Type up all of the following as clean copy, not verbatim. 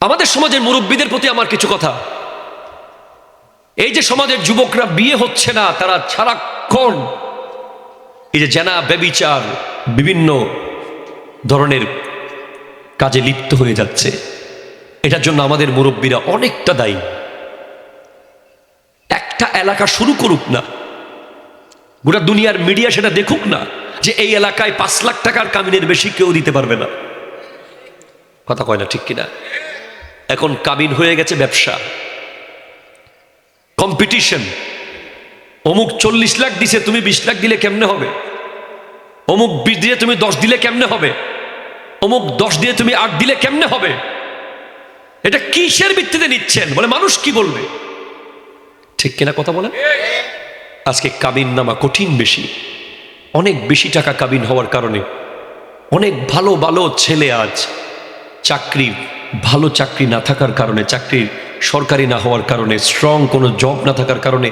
আমাদের সমাজের মুরব্বীদের প্রতি আমার কিছু কথা। এই যে সমাজের যুবকরা বিয়ে হচ্ছে না, তারা সারাক্ষণ এই যে জেনা ব্যভিচার বিভিন্ন ধরনের কাজে লিপ্ত হয়ে যাচ্ছে, এটার জন্য আমাদের মুরব্বীরা অনেকটা দায়ী। একটা এলাকা শুরু করুক না, গোটা দুনিয়ার মিডিয়া সেটা দেখুক না যে এই এলাকায় 5 লাখ টাকার কামিনের বেশি কেউ দিতে পারবে না। কথা কয় না, ঠিক কিনা? এখন কামিন হয়ে গেছে ব্যবসা, কম্পিটিশন। অমুক 40 লাখ দিছে, তুমি 20 লাখ দিলে কেমনে হবে? অমুক 20 দিয়ে তুমি 10 দিলে কেমনে হবে? অমুক 10 দিয়ে তুমি 8 দিলে কেমনে হবে? এটা কিসের ভিত্তিতে নিচ্ছেন? বলে মানুষ কি বলবে? ঠিক কিনা কথা বলেন? আজকে কাবিন নামা কঠিন বেশি, অনেক বেশি টাকা কাবিন হওয়ার কারণে অনেক ভালো ভালো ছেলে আজ চাকরি, ভালো চাকরি না থাকার কারণে, চাকরির সরকারি না হওয়ার কারণে, স্ট্রং কোনো জব না থাকার কারণে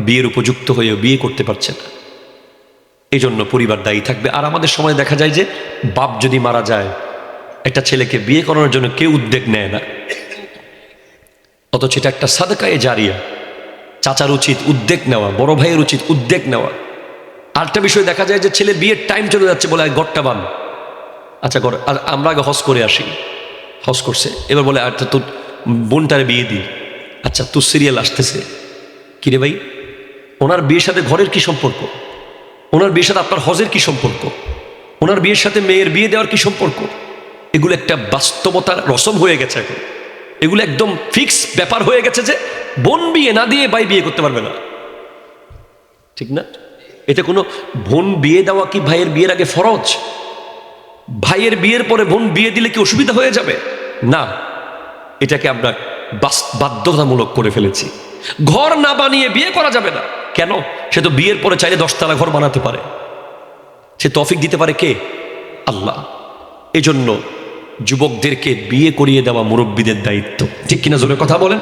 বিয়ের উপযুক্ত হয়ে বিয়ে করতে পারছে না। এই জন্য পরিবার দায়ী থাকবে। আর আমাদের সময় দেখা যায় যে বাপ যদি মারা যায়, একটা ছেলেকে বিয়ে করানোর জন্য কেউ উদ্যোগ নেয় না, অথচ এটা একটা সাদকায়ে জারিয়া। চাচার উচিত উদ্যোগ নেওয়া, বড় ভাইয়ের উচিত উদ্যোগ নেওয়া। আরেকটা বিষয় দেখা যায় যে ছেলের বিয়ের টাইম চলে যাচ্ছে, বলে ঘরটা বান, আচ্ছা ঘর, আর আমরা আগে হজ করে আসি। হজ করছে, এবার বলে আচ্ছা তোর বোনটারে বিয়ে দিই, আচ্ছা তোর সিরিয়াল আসতেছে। কিরে ভাই, ওনার বিয়ের সাথে ঘরের কি সম্পর্ক? ওনার বিয়ের সাথে আপনার হজের কি সম্পর্ক? ওনার বিয়ের সাথে মেয়ের বিয়ে দেওয়ার কি সম্পর্ক? এগুলো একটা বাস্তবতার রসম হয়ে গেছে এখন। এগুলো একদম ফিক্স ব্যাপার হয়ে গেছে যে বোন বিয়ে না দিয়ে ভাই বিয়ে করতে পারবে না, ঠিক না? এটা কোনো বোন বিয়ে দেওয়া কি ভাইয়ের বিয়ের আগে ফরজ? ভাইয়ের বিয়ের পরে বোন বিয়ে দিলে কি অসুবিধা হয়ে যাবে? না, এটাকে আমরা বাধ্যতামূলক করে ফেলেছি। ঘর না বানিয়ে বিয়ে করা যাবে না। কেন? সে তো বিয়ের পরে চাইলে 10 তলা ঘর বানাতে পারে, সে তৌফিক দিতে পারে কে? আল্লাহ। এজন্য যুবকদেরকে বিয়ে করিয়ে দেওয়া মুরব্বীদের দায়িত্ব, ঠিক কিনা? জোরে কথা বলেন।